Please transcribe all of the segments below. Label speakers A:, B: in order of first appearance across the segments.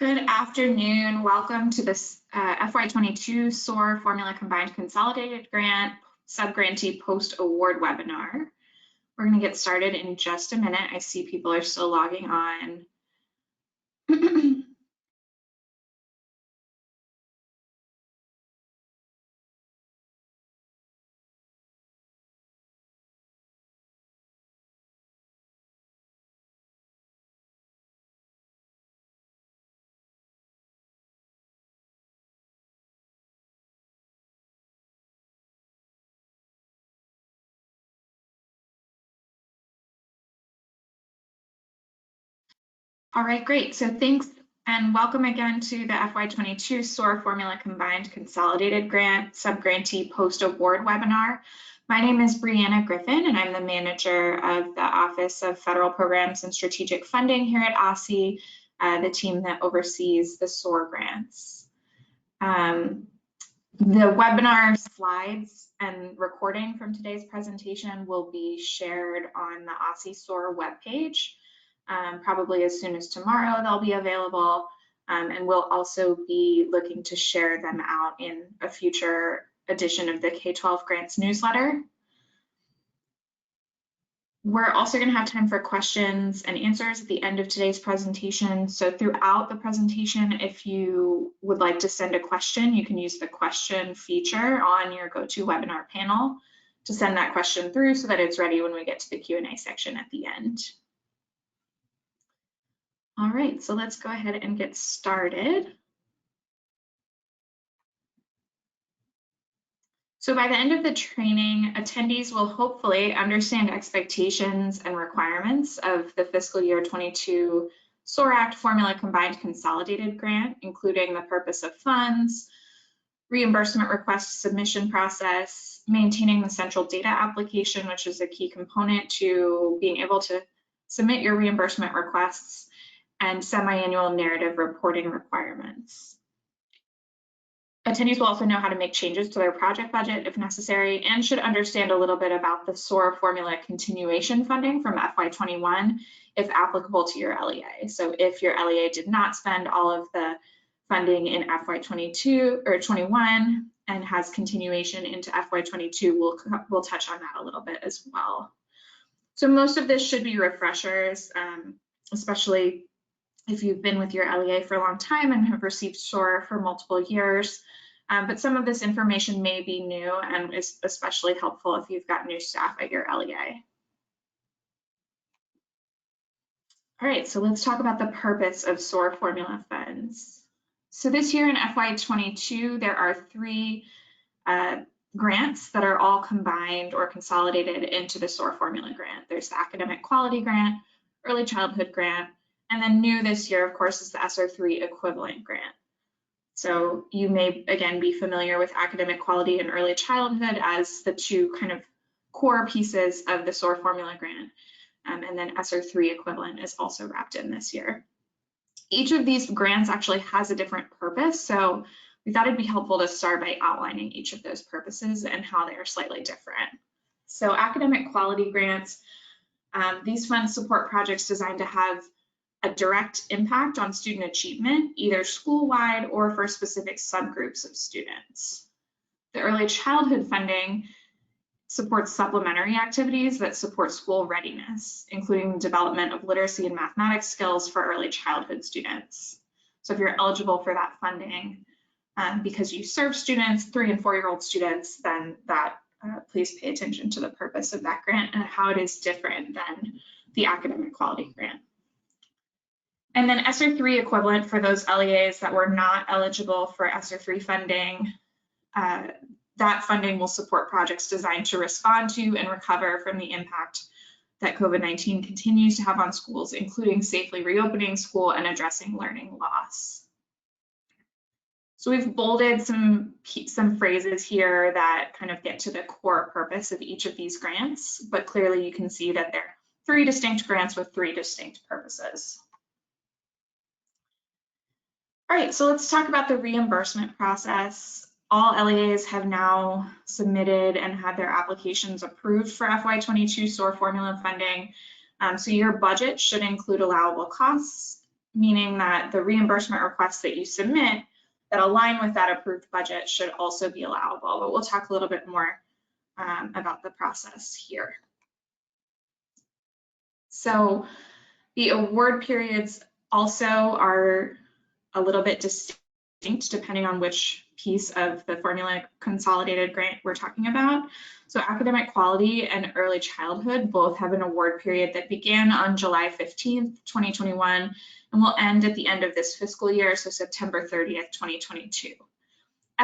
A: Good afternoon. Welcome to this FY22 SOAR Formula Combined Consolidated Grant Subgrantee Post-Award webinar. We're going to get started in just a minute. I see people are still logging on. All right, great. So thanks and welcome again to the FY22 SOAR Formula Combined Consolidated Grant Subgrantee Post-Award webinar. My name is Brianna Griffin, and I'm the manager of the Office of Federal Programs and Strategic Funding here at OSSE, the team that oversees the SOAR grants. The webinar slides and recording from today's presentation will be shared on the OSSE SOAR webpage. Probably as soon as tomorrow they'll be available, and we'll also be looking to share them out in a future edition of the K-12 Grants newsletter. We're also going to have time for questions and answers at the end of today's presentation. So throughout the presentation, if you would like to send a question, you can use the question feature on your GoToWebinar panel to send that question through so that it's ready when we get to the Q&A section at the end. All right, so let's go ahead and get started. So by the end of the training, attendees will hopefully understand expectations and requirements of the Fiscal Year 22 SOAR Act Formula Combined Consolidated Grant, including the purpose of funds, reimbursement request submission process, maintaining the central data application, which is a key component to being able to submit your reimbursement requests, and semi-annual narrative reporting requirements. Attendees will also know how to make changes to their project budget if necessary, and should understand a little bit about the SOAR Formula Continuation funding from FY21 if applicable to your LEA. So if your LEA did not spend all of the funding in FY22 or 21 and has continuation into FY22, we'll touch on that a little bit as well. So most of this should be refreshers, especially if you've been with your LEA for a long time and have received SOAR for multiple years, but some of this information may be new and is especially helpful if you've got new staff at your LEA. All right, so let's talk about the purpose of SOAR formula funds. So this year in FY22, there are three grants that are all combined or consolidated into the SOAR formula grant. There's the Academic Quality Grant, Early Childhood Grant, and then new this year, of course, is the SR3 equivalent grant. So you may, again, be familiar with academic quality and early childhood as the two kind of core pieces of the SOAR formula grant. And then SR3 equivalent is also wrapped in this year. Each of these grants actually has a different purpose. So we thought it'd be helpful to start by outlining each of those purposes and how they are slightly different. So academic quality grants, these funds support projects designed to have a direct impact on student achievement, either school-wide or for specific subgroups of students. The early childhood funding supports supplementary activities that support school readiness, including the development of literacy and mathematics skills for early childhood students. So if you're eligible for that funding because you serve students, 3- and 4-year-old students, then that please pay attention to the purpose of that grant and how it is different than the academic quality grant. And then SR3 equivalent for those LEAs that were not eligible for SR3 funding, that funding will support projects designed to respond to and recover from the impact that COVID-19 continues to have on schools, including safely reopening school and addressing learning loss. So we've bolded some phrases here that kind of get to the core purpose of each of these grants, but clearly you can see that they're three distinct grants with three distinct purposes. All right, so let's talk about the reimbursement process. All LEAs have now submitted and had their applications approved for FY22 SOAR formula funding. So your budget should include allowable costs meaning that the reimbursement requests that you submit that align with that approved budget should also be allowable, but we'll talk a little bit more about the process here. So the award periods also are a little bit distinct depending on which piece of the Formula Consolidated grant we're talking about. So academic quality and early childhood both have an award period that began on July 15th, 2021, and will end at the end of this fiscal year, so September 30th, 2022.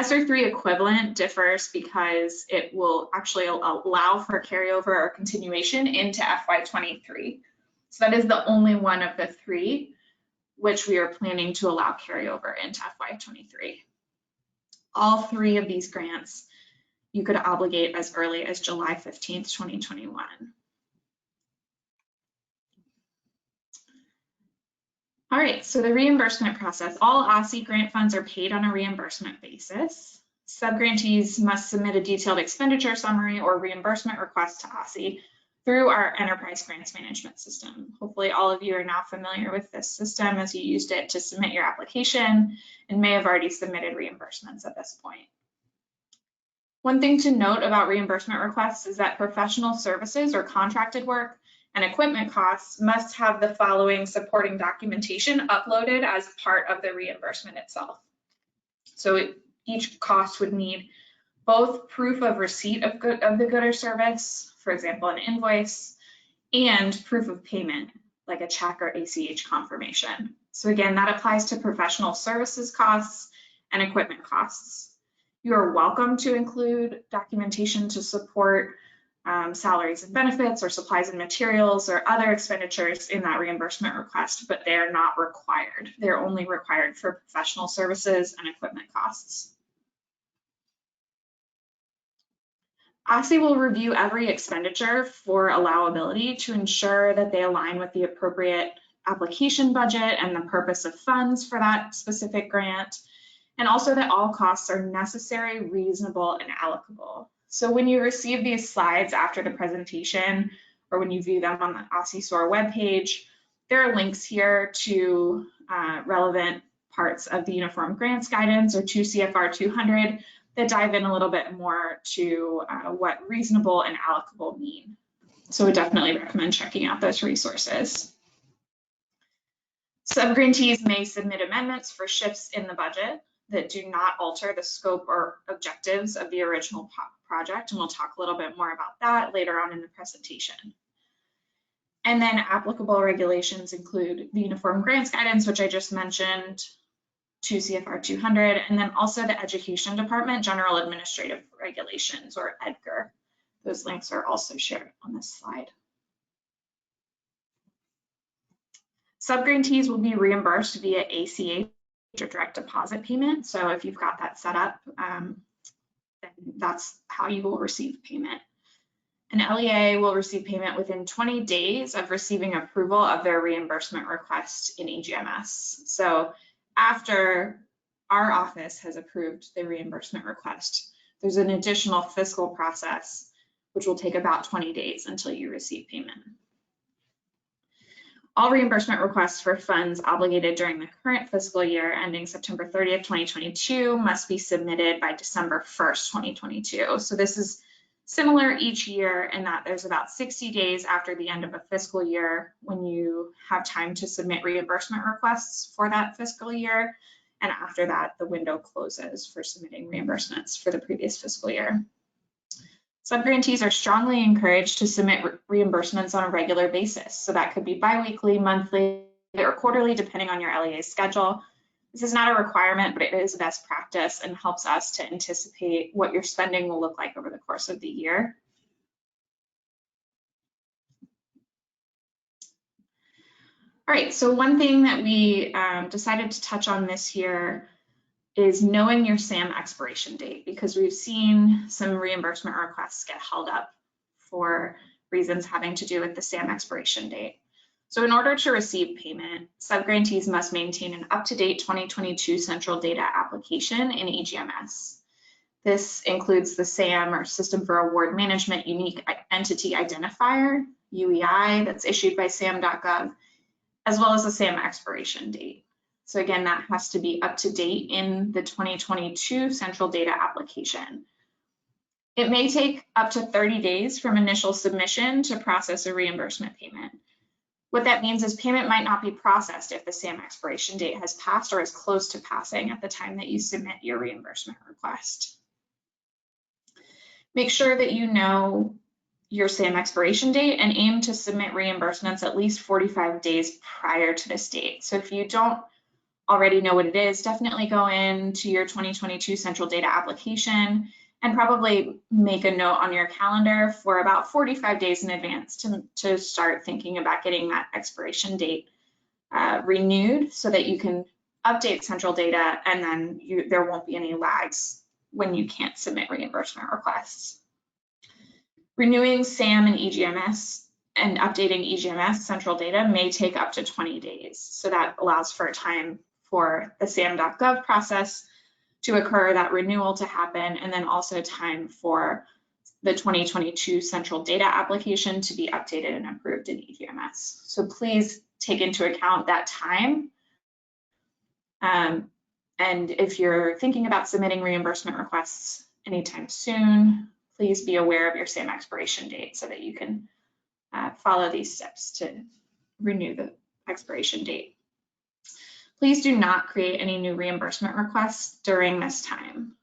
A: SOAR 3 equivalent differs because it will actually allow for carryover or continuation into FY23. So that is the only one of the three which we are planning to allow carryover into FY23. All three of these grants you could obligate as early as July 15th, 2021. All right, so the reimbursement process. All OSSE grant funds are paid on a reimbursement basis. Subgrantees must submit a detailed expenditure summary or reimbursement request to OSSE through our enterprise grants management system. Hopefully all of you are now familiar with this system as you used it to submit your application and may have already submitted reimbursements at this point. One thing to note about reimbursement requests is that professional services or contracted work and equipment costs must have the following supporting documentation uploaded as part of the reimbursement itself. So each cost would need both proof of receipt of the good or service, for example, an invoice, and proof of payment, like a check or ACH confirmation. So again, that applies to professional services costs and equipment costs. You are welcome to include documentation to support salaries and benefits or supplies and materials or other expenditures in that reimbursement request, but they are not required. They're only required for professional services and equipment costs. OSSE will review every expenditure for allowability to ensure that they align with the appropriate application budget and the purpose of funds for that specific grant, and also that all costs are necessary, reasonable, and allocable. So when you receive these slides after the presentation, or when you view them on the OSSE SOAR webpage, there are links here to relevant parts of the Uniform Grants Guidance or 2 CFR 200 that dive in a little bit more to what reasonable and allocable mean. So we definitely recommend checking out those resources. Subgrantees may submit amendments for shifts in the budget that do not alter the scope or objectives of the original project, and we'll talk a little bit more about that later on in the presentation. And then applicable regulations include the Uniform Grants Guidance, which I just mentioned, 2 CFR 200, and then also the Education Department General Administrative Regulations, or EDGAR. Those links are also shared on this slide. Subgrantees will be reimbursed via ACH or direct deposit payment. So if you've got that set up, then that's how you will receive payment. An LEA will receive payment within 20 days of receiving approval of their reimbursement request in EGMS. So after our office has approved the reimbursement request, there's an additional fiscal process, which will take about 20 days until you receive payment. All reimbursement requests for funds obligated during the current fiscal year ending September 30th, 2022 must be submitted by December 1st, 2022. So this is similar each year in that there's about 60 days after the end of a fiscal year when you have time to submit reimbursement requests for that fiscal year. And after that, the window closes for submitting reimbursements for the previous fiscal year. Subgrantees are strongly encouraged to submit reimbursements on a regular basis. So that could be biweekly, monthly, or quarterly, depending on your LEA schedule. This is not a requirement, but it is a best practice and helps us to anticipate what your spending will look like over the course of the year. All right, so one thing that we decided to touch on this year is knowing your SAM expiration date, because we've seen some reimbursement requests get held up for reasons having to do with the SAM expiration date. So in order to receive payment, subgrantees must maintain an up-to-date 2022 central data application in EGMS. This includes the SAM, or System for Award Management Unique Entity Identifier, UEI, that's issued by SAM.gov, as well as the SAM expiration date. So again, that has to be up to date in the 2022 central data application. It may take up to 30 days from initial submission to process a reimbursement payment. What that means is payment might not be processed if the SAM expiration date has passed or is close to passing at the time that you submit your reimbursement request. Make sure that you know your SAM expiration date and aim to submit reimbursements at least 45 days prior to this date. So if you don't already know what it is, definitely go into your 2022 central data application and probably make a note on your calendar for about 45 days in advance to start thinking about getting that expiration date renewed so that you can update central data and then there won't be any lags when you can't submit reimbursement requests. Renewing SAM and EGMS and updating EGMS central data may take up to 20 days. So that allows for time for the SAM.gov process to occur, that renewal to happen, and then also time for the 2022 central data application to be updated and approved in EGMS. So please take into account that time. And if you're thinking about submitting reimbursement requests anytime soon, please be aware of your SAM expiration date so that you can follow these steps to renew the expiration date. Please do not create any new reimbursement requests during this time.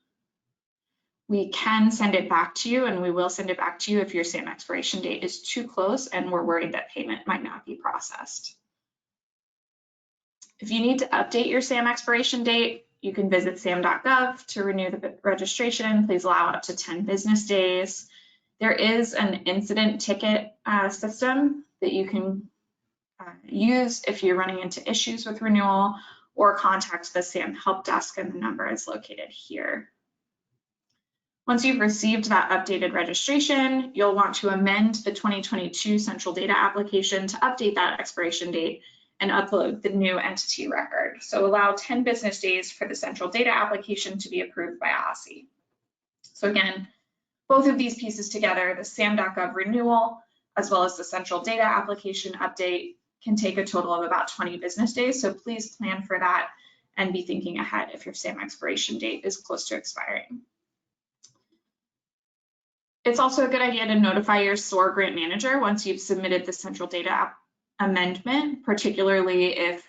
A: We can send it back to you, and we will send it back to you if your SAM expiration date is too close and we're worried that payment might not be processed. If you need to update your SAM expiration date, you can visit sam.gov to renew the registration. Please allow up to 10 business days. There is an incident ticket system that you can use if you're running into issues with renewal, or contact the SAM help desk, and the number is located here. Once you've received that updated registration, you'll want to amend the 2022 central data application to update that expiration date and upload the new entity record. So allow 10 business days for the central data application to be approved by OSSE. So again, both of these pieces together, the SAM.gov renewal, as well as the central data application update, can take a total of about 20 business days. So please plan for that and be thinking ahead if your SAM expiration date is close to expiring. It's also a good idea to notify your SOAR grant manager once you've submitted the central data amendment, particularly if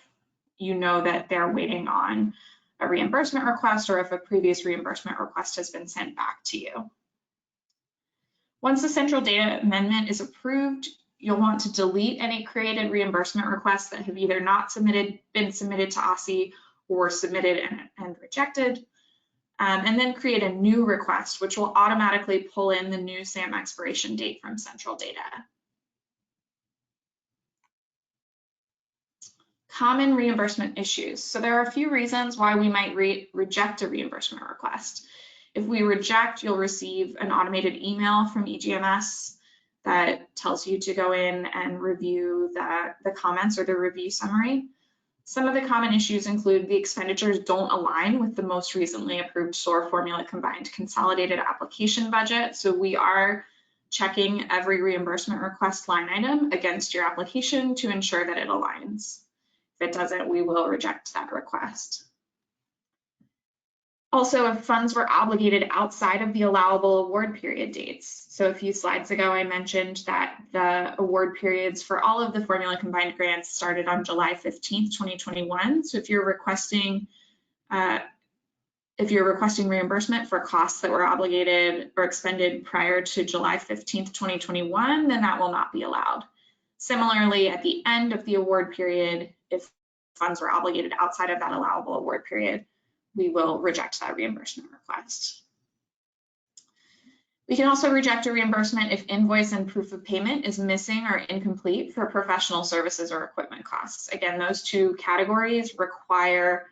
A: you know that they're waiting on a reimbursement request or if a previous reimbursement request has been sent back to you. Once the central data amendment is approved, you'll want to delete any created reimbursement requests that have either not been submitted to OSSE or submitted and rejected, and then create a new request, which will automatically pull in the new SAM expiration date from central data. Common reimbursement issues. So there are a few reasons why we might reject a reimbursement request. If we reject, you'll receive an automated email from EGMS that tells you to go in and review the comments or the review summary. Some of the common issues include the expenditures don't align with the most recently approved SOAR Formula Combined Consolidated application budget. So we are checking every reimbursement request line item against your application to ensure that it aligns. If it doesn't, we will reject that request. Also, if funds were obligated outside of the allowable award period dates. So a few slides ago, I mentioned that the award periods for all of the Formula Combined grants started on July 15th, 2021. So if you're requesting reimbursement for costs that were obligated or expended prior to July 15th, 2021, then that will not be allowed. Similarly, at the end of the award period, if funds were obligated outside of that allowable award period, we will reject that reimbursement request. We can also reject a reimbursement if invoice and proof of payment is missing or incomplete for professional services or equipment costs. Again, those two categories require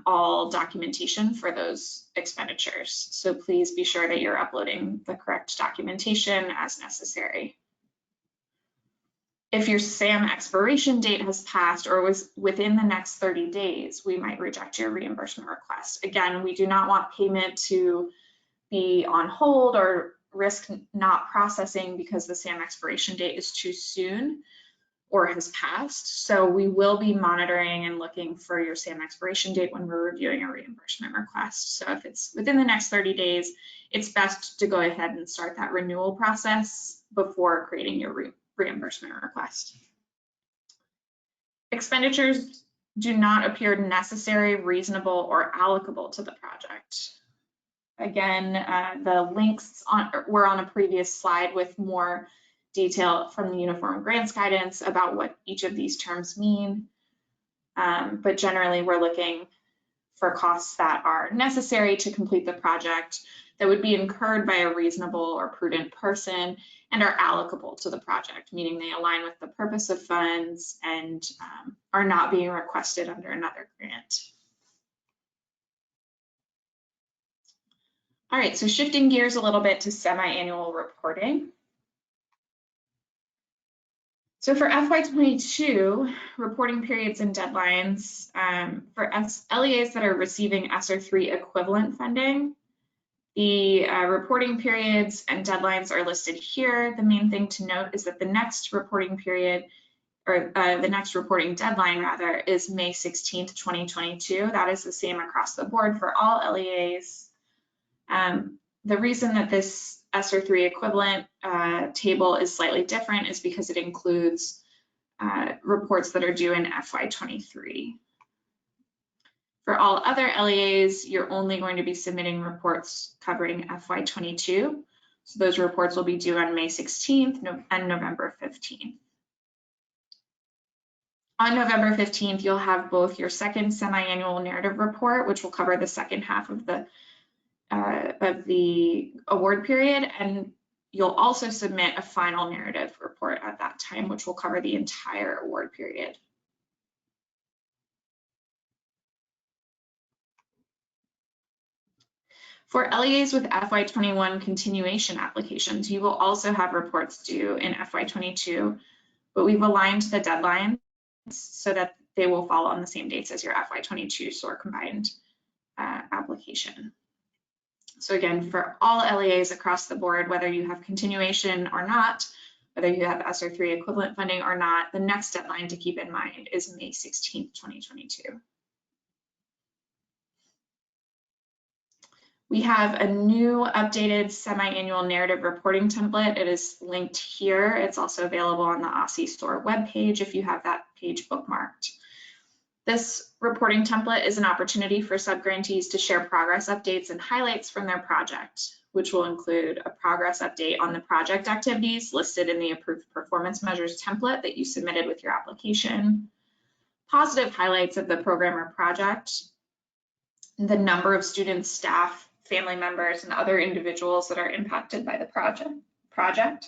A: all documentation for those expenditures. So please be sure that you're uploading the correct documentation as necessary. If your SAM expiration date has passed or was within the next 30 days, we might reject your reimbursement request. Again, we do not want payment to be on hold or risk not processing because the SAM expiration date is too soon. or has passed. So we will be monitoring and looking for your SAM expiration date when we're reviewing a reimbursement request. So if it's within the next 30 days, it's best to go ahead and start that renewal process before creating your reimbursement request. Expenditures do not appear necessary, reasonable, or allocable to the project. Again, the links were on a previous slide with more detail from the Uniform Grants Guidance about what each of these terms mean. But generally, we're looking for costs that are necessary to complete the project, that would be incurred by a reasonable or prudent person, and are allocable to the project, meaning they align with the purpose of funds and are not being requested under another grant. All right, so shifting gears a little bit to semi-annual reporting. So for FY22, reporting periods and deadlines for LEAs that are receiving ESSER 3 equivalent funding, the reporting periods and deadlines are listed here. The main thing to note is that the next reporting period, or the next reporting deadline rather, is May 16th, 2022. That is the same across the board for all LEAs. The reason that this ESSER 3 equivalent table is slightly different is because it includes reports that are due in FY23. For all other LEAs, you're only going to be submitting reports covering FY22. So those reports will be due on May 16th and November 15th. On November 15th, you'll have both your second semi-annual narrative report, which will cover the second half of the award period, and you'll also submit a final narrative report at that time, which will cover the entire award period. For LEAs with FY21 continuation applications, you will also have reports due in FY22, but we've aligned the deadlines so that they will fall on the same dates as your FY22 SOAR combined application. So again, for all LEAs across the board, whether you have continuation or not, whether you have ESSER 3 equivalent funding or not, the next deadline to keep in mind is May 16th, 2022. We have a new updated semi-annual narrative reporting template. It is linked here. It's also available on the OSSE SOAR webpage if you have that page bookmarked. This reporting template is an opportunity for subgrantees to share progress updates and highlights from their project, which will include a progress update on the project activities listed in the approved performance measures template that you submitted with your application, positive highlights of the program or project, the number of students, staff, family members, and other individuals that are impacted by the project,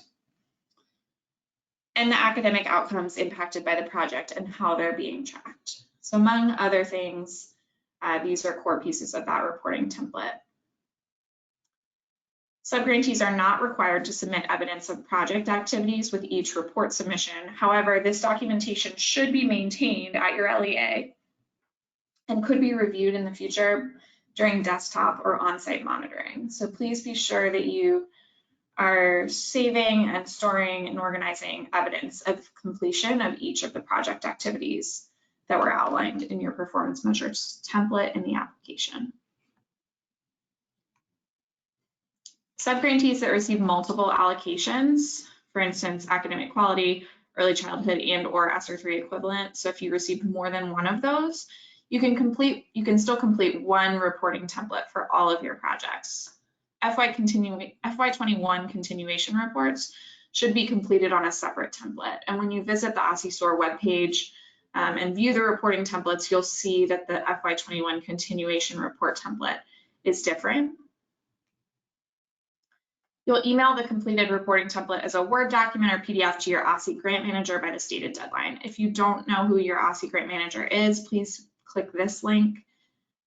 A: and the academic outcomes impacted by the project and how they're being tracked. So among other things, these are core pieces of that reporting template. Subgrantees are not required to submit evidence of project activities with each report submission. However, this documentation should be maintained at your LEA and could be reviewed in the future during desktop or on-site monitoring. So please be sure that you are saving and storing and organizing evidence of completion of each of the project activities that were outlined in your performance measures template in the application. Subgrantees that receive multiple allocations, for instance, academic quality, early childhood, and/or ESSER 3 equivalent. So if you receive more than one of those, you can still complete one reporting template for all of your projects. FY21 continuation reports should be completed on a separate template. And when you visit the OSSE SOAR webpage and view the reporting templates, you'll see that the FY21 continuation report template is different. You'll email the completed reporting template as a Word document or PDF to your OSSE grant manager by the stated deadline. If you don't know who your OSSE grant manager is, please click this link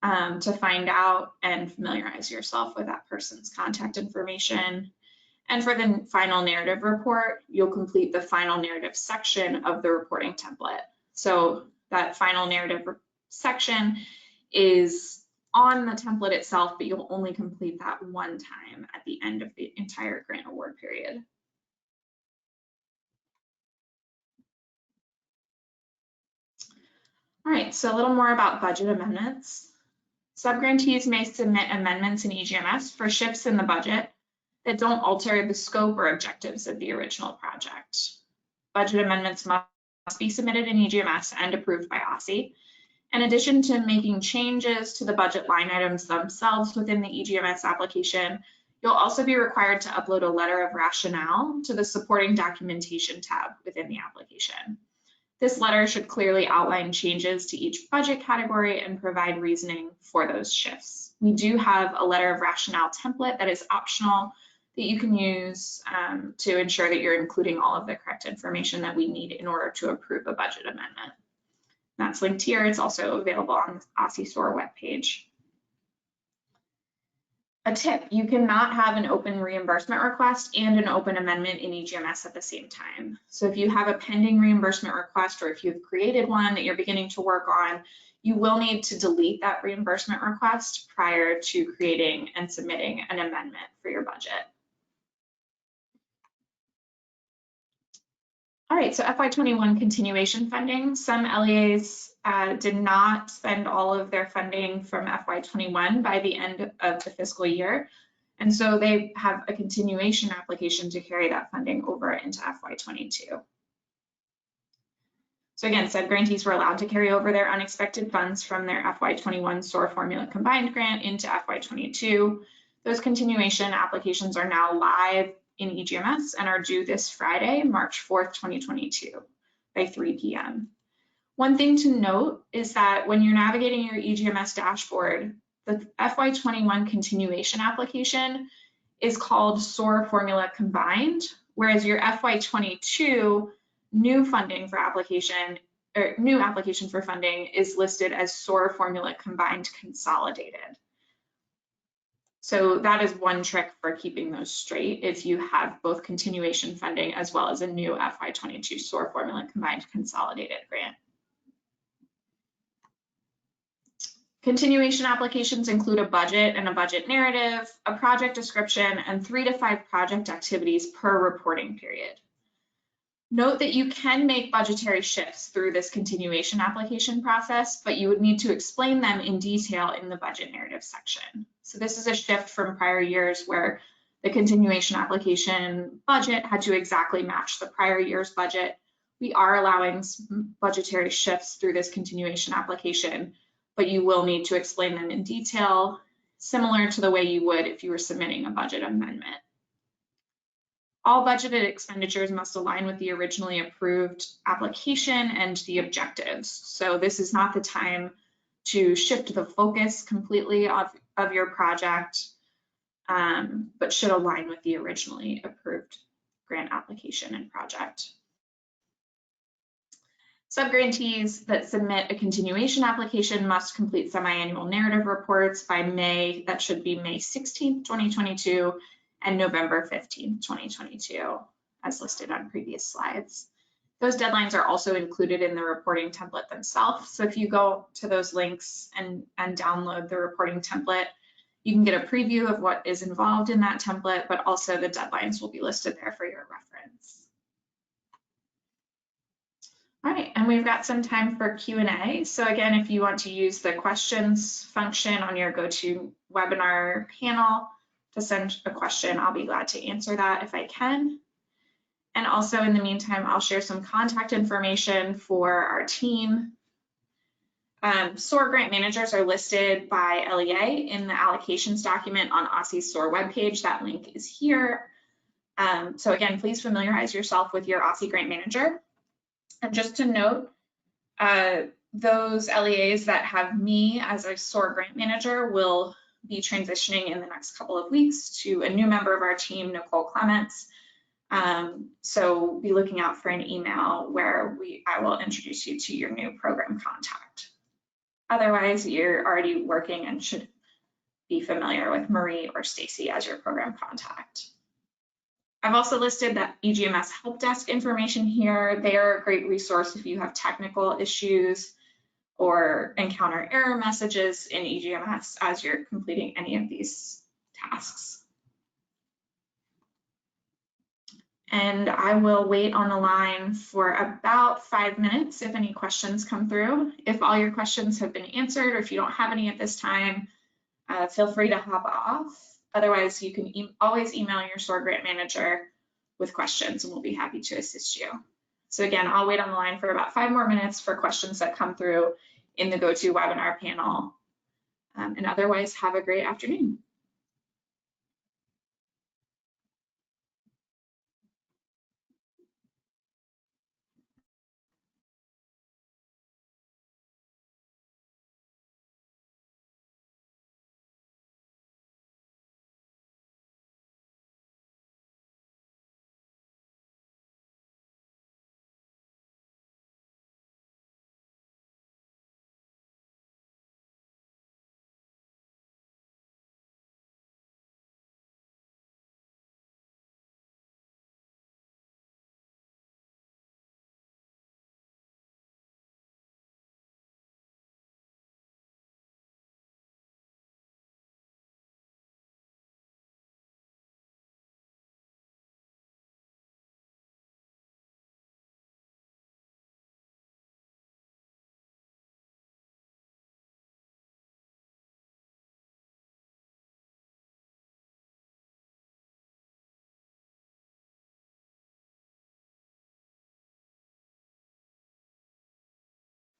A: to find out and familiarize yourself with that person's contact information. And for the final narrative report, you'll complete the final narrative section of the reporting template. So that final narrative section is on the template itself, but you'll only complete that one time at the end of the entire grant award period. All right, so a little more about budget amendments. Subgrantees may submit amendments in EGMS for shifts in the budget that don't alter the scope or objectives of the original project. Budget amendments must be submitted in EGMS and approved by OSSE. In addition to making changes to the budget line items themselves within the EGMS application, you'll also be required to upload a letter of rationale to the supporting documentation tab within the application. This letter should clearly outline changes to each budget category and provide reasoning for those shifts. We do have a letter of rationale template that is optional that you can use to ensure that you're including all of the correct information that we need in order to approve a budget amendment. That's linked here. It's also available on the OSSE SOAR webpage. A tip, you cannot have an open reimbursement request and an open amendment in EGMS at the same time. So if you have a pending reimbursement request or if you've created one that you're beginning to work on, you will need to delete that reimbursement request prior to creating and submitting an amendment for your budget. All right, so FY21 continuation funding. Some LEAs did not spend all of their funding from FY21 by the end of the fiscal year. And so they have a continuation application to carry that funding over into FY22. So again, said grantees were allowed to carry over their unexpected funds from their FY21 SOAR Formula Combined grant into FY22. Those continuation applications are now live in EGMS and are due this Friday, March 4th, 2022 by 3 p.m. One thing to note is that when you're navigating your EGMS dashboard, the FY21 continuation application is called SOAR Formula Combined, whereas your FY22 new funding for application, or new application for funding is listed as SOAR Formula Combined Consolidated. So that is one trick for keeping those straight if you have both continuation funding as well as a new FY22 SOAR Formula Combined Consolidated grant. Continuation applications include a budget and a budget narrative, a project description, and 3 to 5 project activities per reporting period. Note that you can make budgetary shifts through this continuation application process, but you would need to explain them in detail in the budget narrative section. So this is a shift from prior years where the continuation application budget had to exactly match the prior year's budget. We are allowing budgetary shifts through this continuation application, but you will need to explain them in detail, similar to the way you would if you were submitting a budget amendment. All budgeted expenditures must align with the originally approved application and the objectives. So this is not the time to shift the focus completely of your project, but should align with the originally approved grant application and project. Subgrantees that submit a continuation application must complete semi-annual narrative reports by May, that should be May 16th, 2022, and November 15th, 2022, as listed on previous slides. Those deadlines are also included in the reporting template themselves. So if you go to those links and download the reporting template, you can get a preview of what is involved in that template, but also the deadlines will be listed there for your reference. All right, and we've got some time for Q&A. So again, if you want to use the questions function on your GoToWebinar panel to send a question, I'll be glad to answer that if I can. And also in the meantime, I'll share some contact information for our team. SOAR grant managers are listed by LEA in the allocations document on OSSE's SOAR webpage. That link is here. So again, please familiarize yourself with your OSSE grant manager. And just to note, those LEAs that have me as a SOAR grant manager will be transitioning in the next couple of weeks to a new member of our team, Nicole Clements. So be looking out for an email where I will introduce you to your new program contact. Otherwise, you're already working and should be familiar with Marie or Stacy as your program contact. I've also listed that EGMS help desk information here. They are a great resource if you have technical issues or encounter error messages in EGMS as you're completing any of these tasks. and I will wait on the line for about 5 minutes if any questions come through. If all your questions have been answered or if you don't have any at this time, feel free to hop off. Otherwise, you can always email your SOAR grant manager with questions and we'll be happy to assist you. So again, I'll wait on the line for about 5 more minutes for questions that come through in the GoToWebinar panel. And otherwise, have a great afternoon.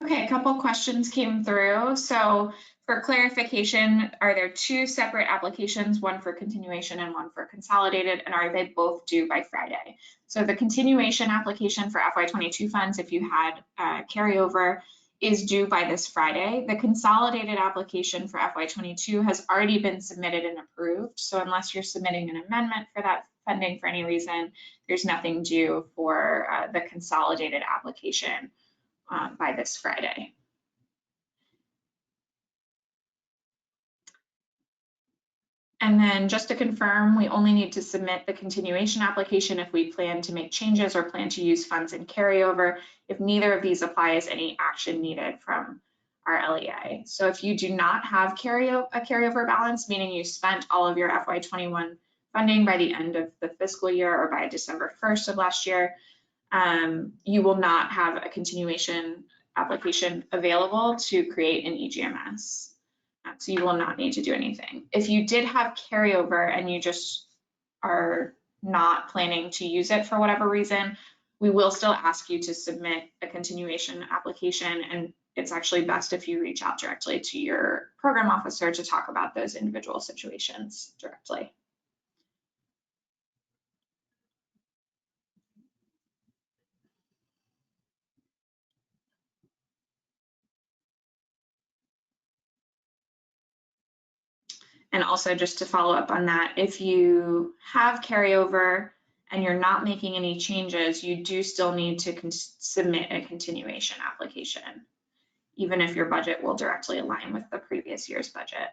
A: Okay, a couple questions came through. So for clarification, are there 2 separate applications, one for continuation and one for consolidated, and are they both due by Friday? So the continuation application for FY22 funds, if you had carryover, is due by this Friday. The consolidated application for FY22 has already been submitted and approved. So unless you're submitting an amendment for that funding for any reason, there's nothing due for the consolidated application by this Friday. And then just to confirm, we only need to submit the continuation application if we plan to make changes or plan to use funds in carryover. If neither of these applies, any action needed from our LEA. So if you do not have a carryover balance, meaning you spent all of your FY21 funding by the end of the fiscal year or by December 1st of last year, you will not have a continuation application available to create an EGMS. So you will not need to do anything. If you did have carryover and you just are not planning to use it for whatever reason, we will still ask you to submit a continuation application, and it's actually best if you reach out directly to your program officer to talk about those individual situations directly. And also just to follow up on that, if you have carryover and you're not making any changes, you do still need to submit a continuation application, even if your budget will directly align with the previous year's budget.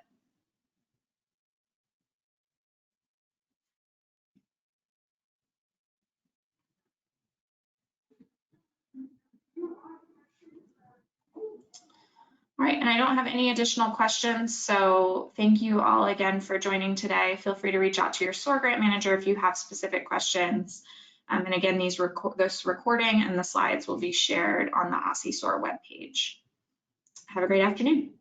A: All right, and I don't have any additional questions, so thank you all again for joining today. Feel free to reach out to your SOAR grant manager if you have specific questions. And again, this recording and the slides will be shared on the OSSE SOAR webpage. Have a great afternoon.